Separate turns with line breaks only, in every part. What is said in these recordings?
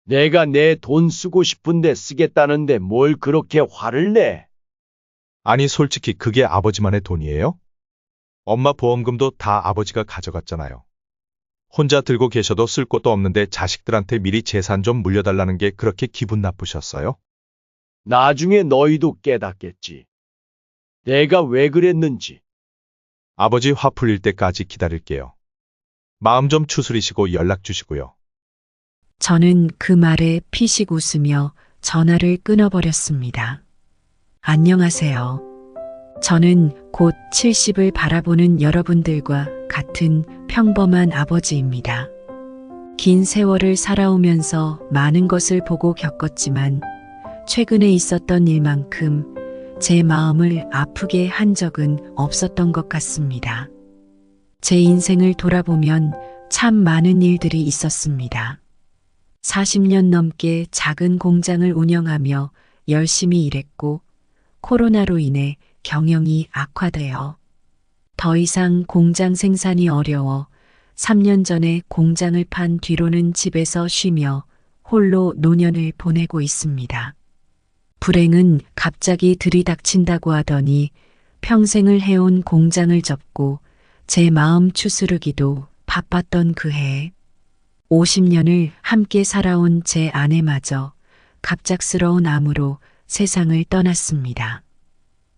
내가 내 돈 쓰고 싶은데 쓰겠다는데 뭘 그렇게 화를 내?
아니, 솔직히 그게 아버지만의 돈이에요? 엄마 보험금도 다 아버지가 가져갔잖아요. 혼자 들고 계셔도 쓸 곳도 없는데 자식들한테 미리 재산 좀 물려달라는 게 그렇게 기분 나쁘셨어요?
나중에 너희도 깨닫겠지. 내가 왜 그랬는지.
아버지 화 풀릴 때까지 기다릴게요. 마음 좀 추스리시고 연락 주시고요.
저는 그 말에 피식 웃으며 전화를 끊어버렸습니다. 안녕하세요. 저는 곧 70을 바라보는 여러분들과 같은 평범한 아버지입니다. 긴 세월을 살아오면서 많은 것을 보고 겪었지만 최근에 있었던 일만큼 제 마음을 아프게 한 적은 없었던 것 같습니다. 제 인생을 돌아보면 참 많은 일들이 있었습니다. 40년 넘게 작은 공장을 운영하며 열심히 일했고 코로나로 인해 경영이 악화되어 더 이상 공장 생산이 어려워 3년 전에 공장을 판 뒤로는 집에서 쉬며 홀로 노년을 보내고 있습니다. 불행은 갑자기 들이닥친다고 하더니 평생을 해온 공장을 접고 제 마음 추스르기도 바빴던 그 해에 50년을 함께 살아온 제 아내마저 갑작스러운 암으로 세상을 떠났습니다.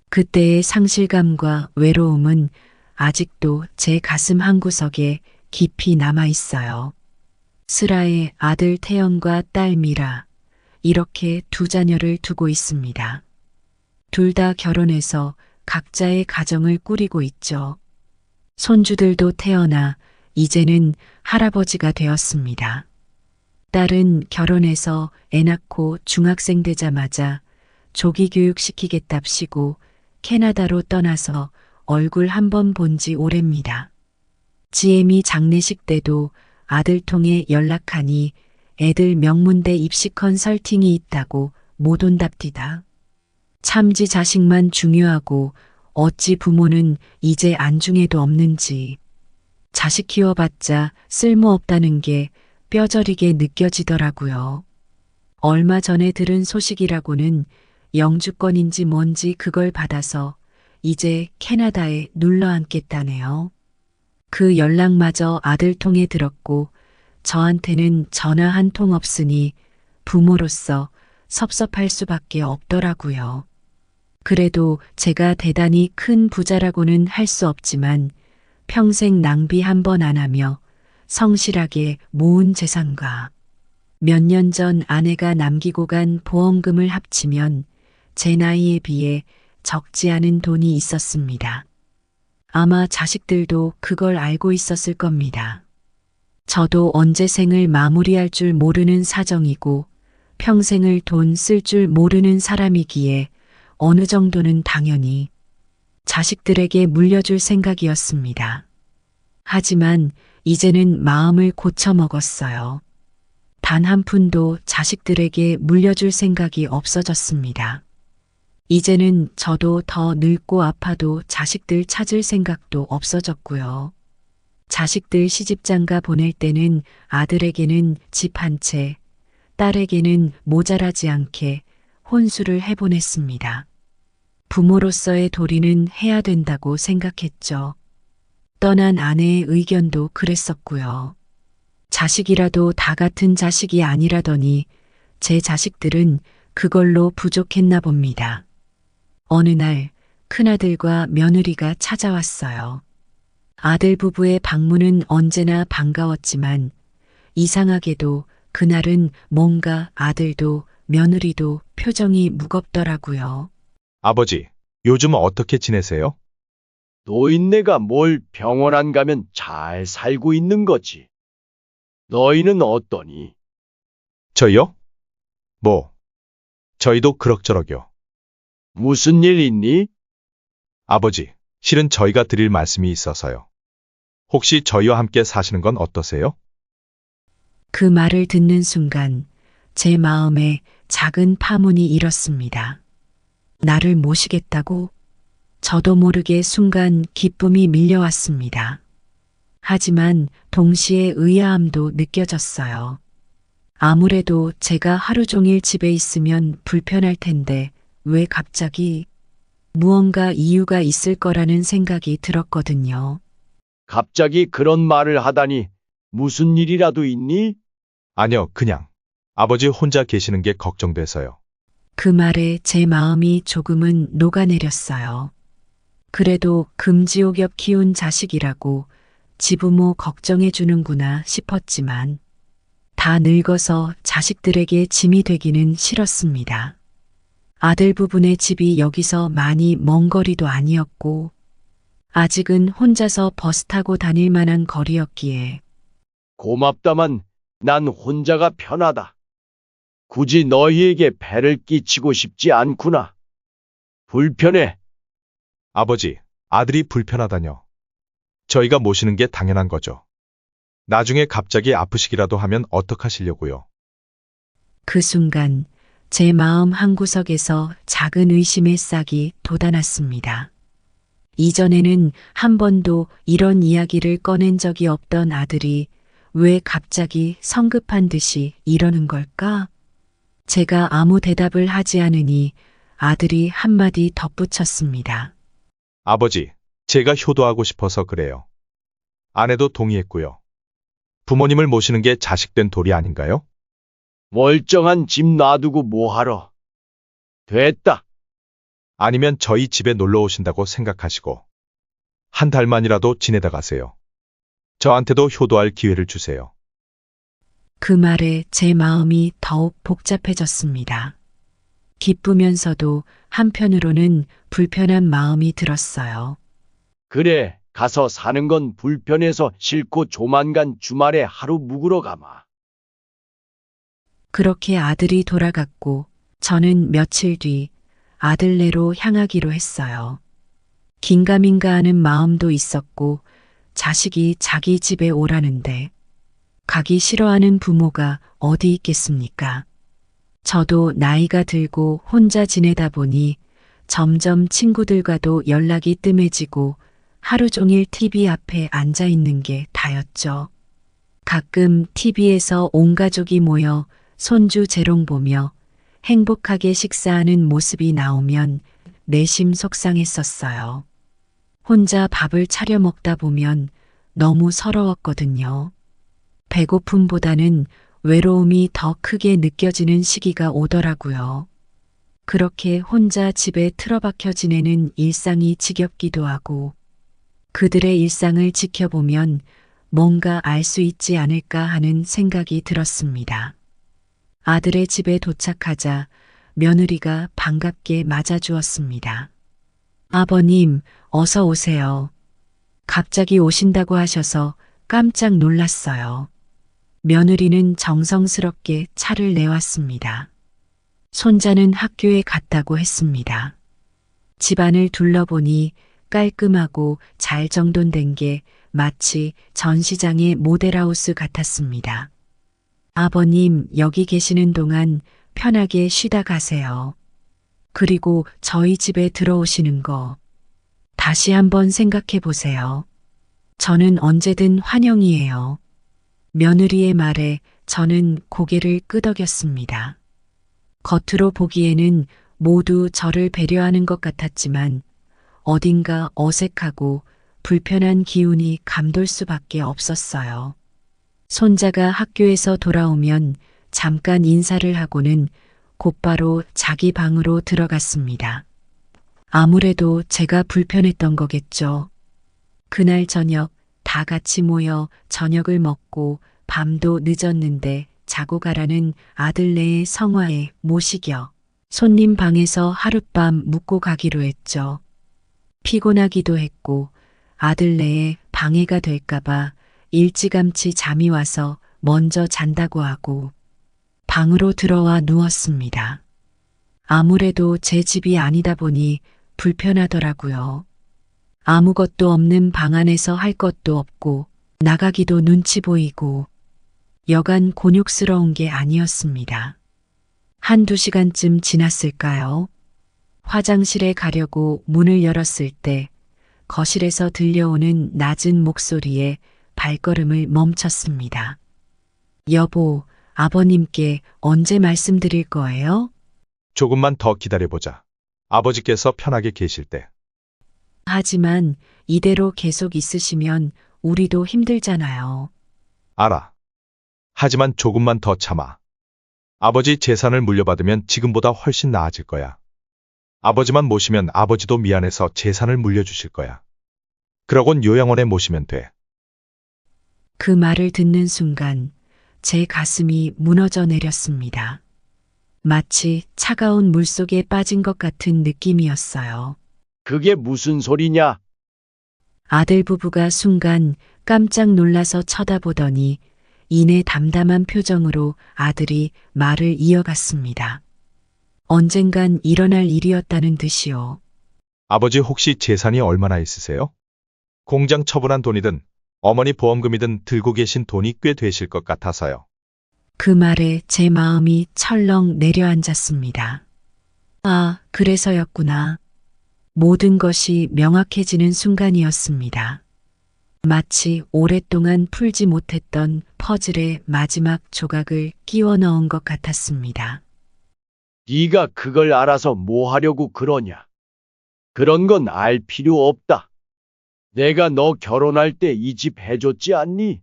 그때의 상실감과 외로움은 아직도 제 가슴 한구석에 깊이 남아 있어요. 슬아의 아들 태연과 딸 미라, 이렇게 두 자녀를 두고 있습니다. 둘 다 결혼해서 각자의 가정을 꾸리고 있죠. 손주들도 태어나 이제는 할아버지가 되었습니다. 딸은 결혼해서 애 낳고 중학생 되자마자 조기 교육시키겠답시고 캐나다로 떠나서 얼굴 한 번 본 지 오래입니다. 지엠이 장례식 때도 아들 통해 연락하니 애들 명문대 입시 컨설팅이 있다고 못 온답디다. 참지 자식만 중요하고 어찌 부모는 이제 안중에도 없는지. 자식 키워봤자 쓸모없다는 게 뼈저리게 느껴지더라고요. 얼마 전에 들은 소식이라고는 영주권인지 뭔지 그걸 받아서 이제 캐나다에 눌러 앉겠다네요. 그 연락마저 아들 통해 들었고 저한테는 전화 한 통 없으니 부모로서 섭섭할 수밖에 없더라고요. 그래도 제가 대단히 큰 부자라고는 할 수 없지만 평생 낭비 한 번 안 하며 성실하게 모은 재산과 몇 년 전 아내가 남기고 간 보험금을 합치면 제 나이에 비해 적지 않은 돈이 있었습니다. 아마 자식들도 그걸 알고 있었을 겁니다. 저도 언제 생을 마무리할 줄 모르는 사정이고 평생을 돈 쓸 줄 모르는 사람이기에 어느 정도는 당연히 자식들에게 물려줄 생각이었습니다. 하지만 이제는 마음을 고쳐먹었어요. 단 한 푼도 자식들에게 물려줄 생각이 없어졌습니다. 이제는 저도 더 늙고 아파도 자식들 찾을 생각도 없어졌고요. 자식들 시집장가 보낼 때는 아들에게는 집 한 채, 딸에게는 모자라지 않게 혼수를 해보냈습니다. 부모로서의 도리는 해야 된다고 생각했죠. 떠난 아내의 의견도 그랬었고요. 자식이라도 다 같은 자식이 아니라더니 제 자식들은 그걸로 부족했나 봅니다. 어느 날 큰아들과 며느리가 찾아왔어요. 아들 부부의 방문은 언제나 반가웠지만 이상하게도 그날은 뭔가 아들도 며느리도 표정이 무겁더라고요.
아버지, 요즘 어떻게 지내세요?
노인네가 뭘 병원 안 가면 잘 살고 있는 거지. 너희는 어떠니?
저요? 저희도 그럭저럭요.
무슨 일 있니?
아버지, 실은 저희가 드릴 말씀이 있어서요. 혹시 저희와 함께 사시는 건 어떠세요?
그 말을 듣는 순간 제 마음에 작은 파문이 일었습니다. 나를 모시겠다고? 저도 모르게 순간 기쁨이 밀려왔습니다. 하지만 동시에 의아함도 느껴졌어요. 아무래도 제가 하루 종일 집에 있으면 불편할 텐데 왜 갑자기 무언가 이유가 있을 거라는 생각이 들었거든요.
갑자기 그런 말을 하다니 무슨 일이라도 있니?
아니요, 그냥. 아버지 혼자 계시는 게 걱정돼서요.
그 말에 제 마음이 조금은 녹아내렸어요. 그래도 금지옥엽 키운 자식이라고 지부모 걱정해 주는구나 싶었지만 다 늙어서 자식들에게 짐이 되기는 싫었습니다. 아들 부분의 집이 여기서 많이 먼 거리도 아니었고 아직은 혼자서 버스 타고 다닐 만한 거리였기에
고맙다만 난 혼자가 편하다. 굳이 너희에게 배를 끼치고 싶지 않구나. 불편해.
아버지, 아들이 불편하다뇨. 저희가 모시는 게 당연한 거죠. 나중에 갑자기 아프시기라도 하면 어떡하시려고요?
그 순간 제 마음 한구석에서 작은 의심의 싹이 돋아났습니다. 이전에는 한 번도 이런 이야기를 꺼낸 적이 없던 아들이 왜 갑자기 성급한 듯이 이러는 걸까? 제가 아무 대답을 하지 않으니 아들이 한마디 덧붙였습니다.
아버지, 제가 효도하고 싶어서 그래요. 아내도 동의했고요. 부모님을 모시는 게 자식된 도리 아닌가요?
멀쩡한 집 놔두고 뭐하러. 됐다.
아니면 저희 집에 놀러 오신다고 생각하시고 한 달만이라도 지내다 가세요. 저한테도 효도할 기회를 주세요.
그 말에 제 마음이 더욱 복잡해졌습니다. 기쁘면서도 한편으로는 불편한 마음이 들었어요.
그래, 가서 사는 건 불편해서 싫고 조만간 주말에 하루 묵으러 가마.
그렇게 아들이 돌아갔고 저는 며칠 뒤 아들네로 향하기로 했어요. 긴가민가 하는 마음도 있었고 자식이 자기 집에 오라는데 가기 싫어하는 부모가 어디 있겠습니까? 저도 나이가 들고 혼자 지내다 보니 점점 친구들과도 연락이 뜸해지고 하루 종일 TV 앞에 앉아 있는 게 다였죠. 가끔 TV에서 온 가족이 모여 손주 재롱 보며 행복하게 식사하는 모습이 나오면 내심 속상했었어요. 혼자 밥을 차려 먹다 보면 너무 서러웠거든요. 배고픔보다는 외로움이 더 크게 느껴지는 시기가 오더라고요. 그렇게 혼자 집에 틀어박혀 지내는 일상이 지겹기도 하고 그들의 일상을 지켜보면 뭔가 알 수 있지 않을까 하는 생각이 들었습니다. 아들의 집에 도착하자 며느리가 반갑게 맞아주었습니다. 아버님, 어서 오세요. 갑자기 오신다고 하셔서 깜짝 놀랐어요. 며느리는 정성스럽게 차를 내왔습니다. 손자는 학교에 갔다고 했습니다. 집안을 둘러보니 깔끔하고 잘 정돈된 게 마치 전시장의 모델하우스 같았습니다. 아버님, 여기 계시는 동안 편하게 쉬다 가세요. 그리고 저희 집에 들어오시는 거 다시 한번 생각해 보세요. 저는 언제든 환영이에요. 며느리의 말에 저는 고개를 끄덕였습니다. 겉으로 보기에는 모두 저를 배려하는 것 같았지만 어딘가 어색하고 불편한 기운이 감돌 수밖에 없었어요. 손자가 학교에서 돌아오면 잠깐 인사를 하고는 곧바로 자기 방으로 들어갔습니다. 아무래도 제가 불편했던 거겠죠. 그날 저녁 다 같이 모여 저녁을 먹고 밤도 늦었는데 자고 가라는 아들네의 성화에 모시겨 손님 방에서 하룻밤 묵고 가기로 했죠. 피곤하기도 했고 아들네에 방해가 될까봐 일찌감치 잠이 와서 먼저 잔다고 하고 방으로 들어와 누웠습니다. 아무래도 제 집이 아니다 보니 불편하더라고요. 아무것도 없는 방 안에서 할 것도 없고 나가기도 눈치 보이고 여간 곤욕스러운 게 아니었습니다. 한두 시간쯤 지났을까요? 화장실에 가려고 문을 열었을 때 거실에서 들려오는 낮은 목소리에 발걸음을 멈췄습니다. 여보, 아버님께 언제 말씀드릴 거예요?
조금만 더 기다려보자. 아버지께서 편하게 계실 때.
하지만 이대로 계속 있으시면 우리도 힘들잖아요.
알아. 하지만 조금만 더 참아. 아버지 재산을 물려받으면 지금보다 훨씬 나아질 거야. 아버지만 모시면 아버지도 미안해서 재산을 물려주실 거야. 그러곤 요양원에 모시면 돼.
그 말을 듣는 순간 제 가슴이 무너져 내렸습니다. 마치 차가운 물속에 빠진 것 같은 느낌이었어요.
그게 무슨 소리냐?
아들 부부가 순간 깜짝 놀라서 쳐다보더니 이내 담담한 표정으로 아들이 말을 이어갔습니다. 언젠간 일어날 일이었다는 듯이요.
아버지 혹시 재산이 얼마나 있으세요? 공장 처분한 돈이든 어머니 보험금이든 들고 계신 돈이 꽤 되실 것 같아서요.
그 말에 제 마음이 철렁 내려앉았습니다. 아, 그래서였구나. 모든 것이 명확해지는 순간이었습니다. 마치 오랫동안 풀지 못했던 퍼즐의 마지막 조각을 끼워 넣은 것 같았습니다.
네가 그걸 알아서 뭐 하려고 그러냐? 그런 건 알 필요 없다. 내가 너 결혼할 때 이 집 해줬지 않니?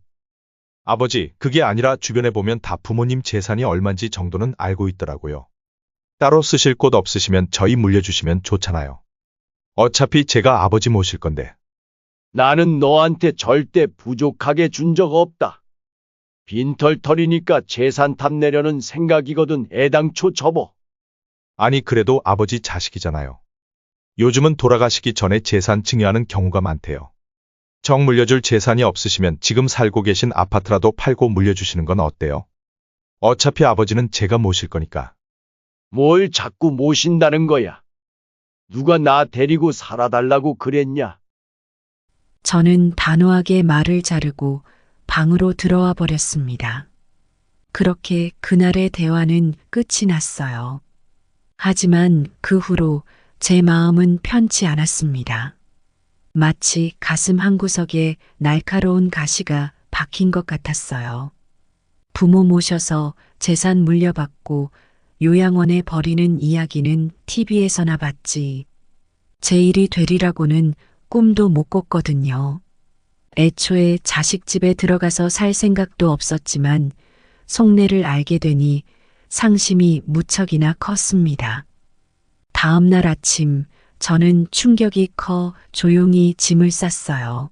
아버지, 그게 아니라 주변에 보면 다 부모님 재산이 얼만지 정도는 알고 있더라고요. 따로 쓰실 곳 없으시면 저희 물려주시면 좋잖아요. 어차피 제가 아버지 모실 건데.
나는 너한테 절대 부족하게 준 적 없다. 빈털터리니까 재산 탐내려는 생각이거든 애당초 접어.
아니 그래도 아버지 자식이잖아요. 요즘은 돌아가시기 전에 재산 증여하는 경우가 많대요. 정 물려줄 재산이 없으시면 지금 살고 계신 아파트라도 팔고 물려주시는 건 어때요? 어차피 아버지는 제가 모실 거니까.
뭘 자꾸 모신다는 거야? 누가 나 데리고 살아달라고 그랬냐?
저는 단호하게 말을 자르고 방으로 들어와 버렸습니다. 그렇게 그날의 대화는 끝이 났어요. 하지만 그 후로 제 마음은 편치 않았습니다. 마치 가슴 한구석에 날카로운 가시가 박힌 것 같았어요. 부모 모셔서 재산 물려받고 요양원에 버리는 이야기는 TV에서나 봤지. 제 일이 되리라고는 꿈도 못 꿨거든요. 애초에 자식 집에 들어가서 살 생각도 없었지만 속내를 알게 되니 상심이 무척이나 컸습니다. 다음 날 아침 저는 충격이 커 조용히 짐을 쌌어요.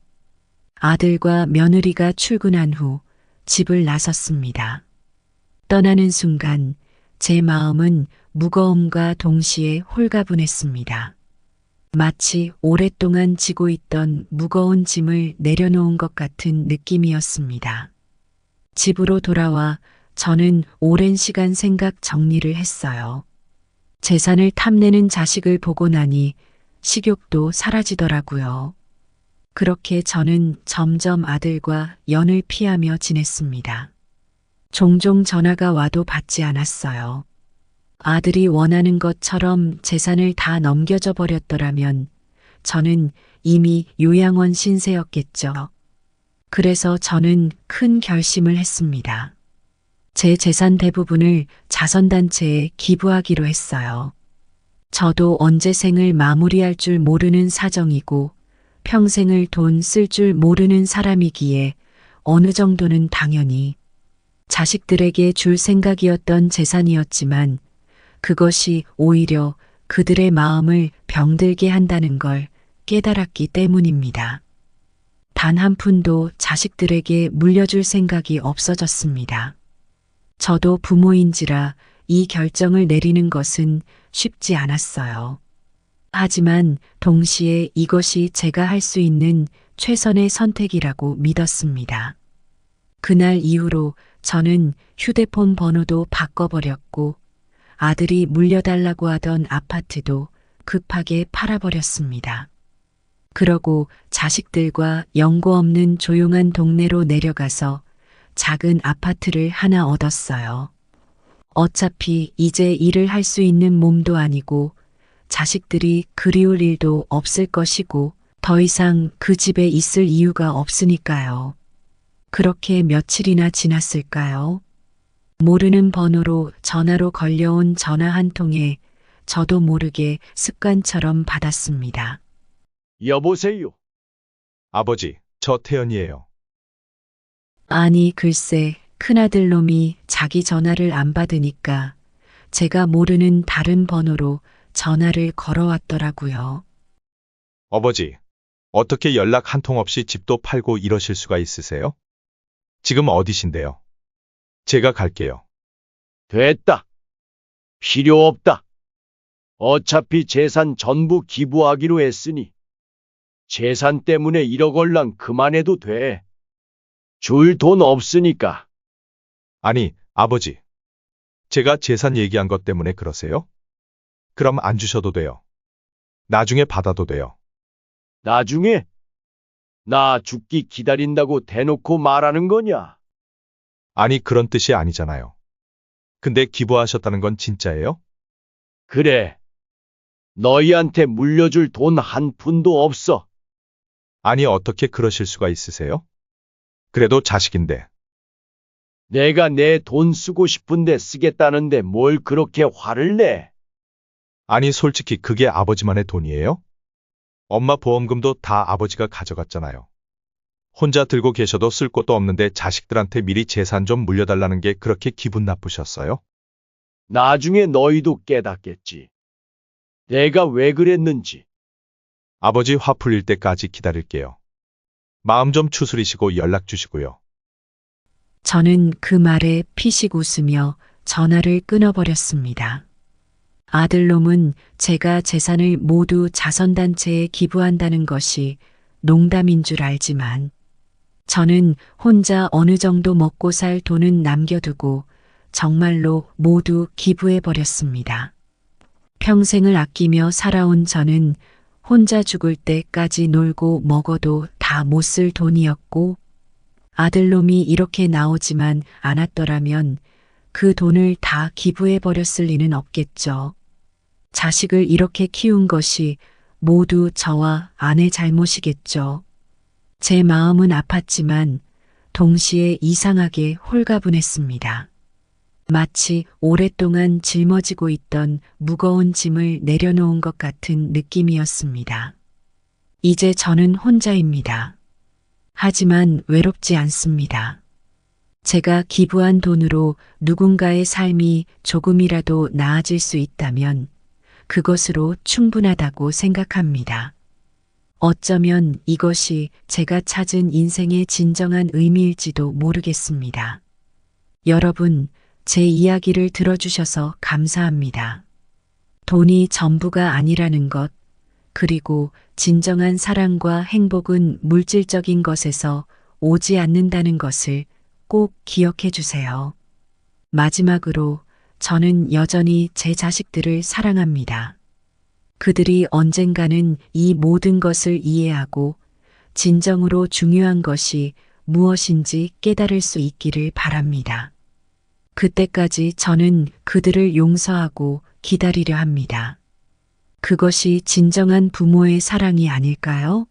아들과 며느리가 출근한 후 집을 나섰습니다. 떠나는 순간 제 마음은 무거움과 동시에 홀가분했습니다. 마치 오랫동안 지고 있던 무거운 짐을 내려놓은 것 같은 느낌이었습니다. 집으로 돌아와 저는 오랜 시간 생각 정리를 했어요. 재산을 탐내는 자식을 보고 나니 식욕도 사라지더라고요. 그렇게 저는 점점 아들과 연을 피하며 지냈습니다. 종종 전화가 와도 받지 않았어요. 아들이 원하는 것처럼 재산을 다 넘겨줘 버렸더라면 저는 이미 요양원 신세였겠죠. 그래서 저는 큰 결심을 했습니다. 제 재산 대부분을 자선단체에 기부하기로 했어요. 저도 언제 생을 마무리할 줄 모르는 사정이고 평생을 돈 쓸 줄 모르는 사람이기에 어느 정도는 당연히 자식들에게 줄 생각이었던 재산이었지만 그것이 오히려 그들의 마음을 병들게 한다는 걸 깨달았기 때문입니다. 단 한 푼도 자식들에게 물려줄 생각이 없어졌습니다. 저도 부모인지라 이 결정을 내리는 것은 쉽지 않았어요. 하지만 동시에 이것이 제가 할 수 있는 최선의 선택이라고 믿었습니다. 그날 이후로 저는 휴대폰 번호도 바꿔버렸고 아들이 물려달라고 하던 아파트도 급하게 팔아버렸습니다. 그러고 자식들과 연고 없는 조용한 동네로 내려가서 작은 아파트를 하나 얻었어요. 어차피 이제 일을 할 수 있는 몸도 아니고 자식들이 그리울 일도 없을 것이고 더 이상 그 집에 있을 이유가 없으니까요. 그렇게 며칠이나 지났을까요? 모르는 번호로 전화로 걸려온 전화 한 통에 저도 모르게 습관처럼 받았습니다.
여보세요.
아버지, 저 태연이에요.
아니, 글쎄, 큰아들 놈이 자기 전화를 안 받으니까 제가 모르는 다른 번호로 전화를 걸어왔더라고요.
어버지, 어떻게 연락 한 통 없이 집도 팔고 이러실 수가 있으세요? 지금 어디신데요? 제가 갈게요.
됐다. 필요 없다. 어차피 재산 전부 기부하기로 했으니 재산 때문에 이러걸랑 그만해도 돼. 줄 돈 없으니까.
아니, 아버지. 제가 재산 얘기한 것 때문에 그러세요? 그럼 안 주셔도 돼요. 나중에 받아도 돼요.
나중에 나 죽기 기다린다고 대놓고 말하는 거냐?
아니, 그런 뜻이 아니잖아요. 근데 기부하셨다는 건 진짜예요?
그래. 너희한테 물려줄 돈 한 푼도 없어.
아니, 어떻게 그러실 수가 있으세요? 그래도 자식인데.
내가 내 돈 쓰고 싶은데 쓰겠다는데 뭘 그렇게 화를 내?
아니, 솔직히 그게 아버지만의 돈이에요? 엄마 보험금도 다 아버지가 가져갔잖아요. 혼자 들고 계셔도 쓸 곳도 없는데 자식들한테 미리 재산 좀 물려달라는 게 그렇게 기분 나쁘셨어요?
나중에 너희도 깨닫겠지. 내가 왜 그랬는지.
아버지 화 풀릴 때까지 기다릴게요. 마음 좀 추스리시고 연락 주시고요.
저는 그 말에 피식 웃으며 전화를 끊어버렸습니다. 아들놈은 제가 재산을 모두 자선단체에 기부한다는 것이 농담인 줄 알지만 저는 혼자 어느 정도 먹고 살 돈은 남겨두고 정말로 모두 기부해버렸습니다. 평생을 아끼며 살아온 저는 혼자 죽을 때까지 놀고 먹어도 다 못 쓸 돈이었고 아들놈이 이렇게 나오지만 않았더라면 그 돈을 다 기부해버렸을 리는 없겠죠. 자식을 이렇게 키운 것이 모두 저와 아내 잘못이겠죠. 제 마음은 아팠지만 동시에 이상하게 홀가분했습니다. 마치 오랫동안 짊어지고 있던 무거운 짐을 내려놓은 것 같은 느낌이었습니다. 이제 저는 혼자입니다. 하지만 외롭지 않습니다. 제가 기부한 돈으로 누군가의 삶이 조금이라도 나아질 수 있다면 그것으로 충분하다고 생각합니다. 어쩌면 이것이 제가 찾은 인생의 진정한 의미일지도 모르겠습니다. 여러분, 제 이야기를 들어주셔서 감사합니다. 돈이 전부가 아니라는 것, 그리고 진정한 사랑과 행복은 물질적인 것에서 오지 않는다는 것을 꼭 기억해 주세요. 마지막으로 저는 여전히 제 자식들을 사랑합니다. 그들이 언젠가는 이 모든 것을 이해하고 진정으로 중요한 것이 무엇인지 깨달을 수 있기를 바랍니다. 그때까지 저는 그들을 용서하고 기다리려 합니다. 그것이 진정한 부모의 사랑이 아닐까요?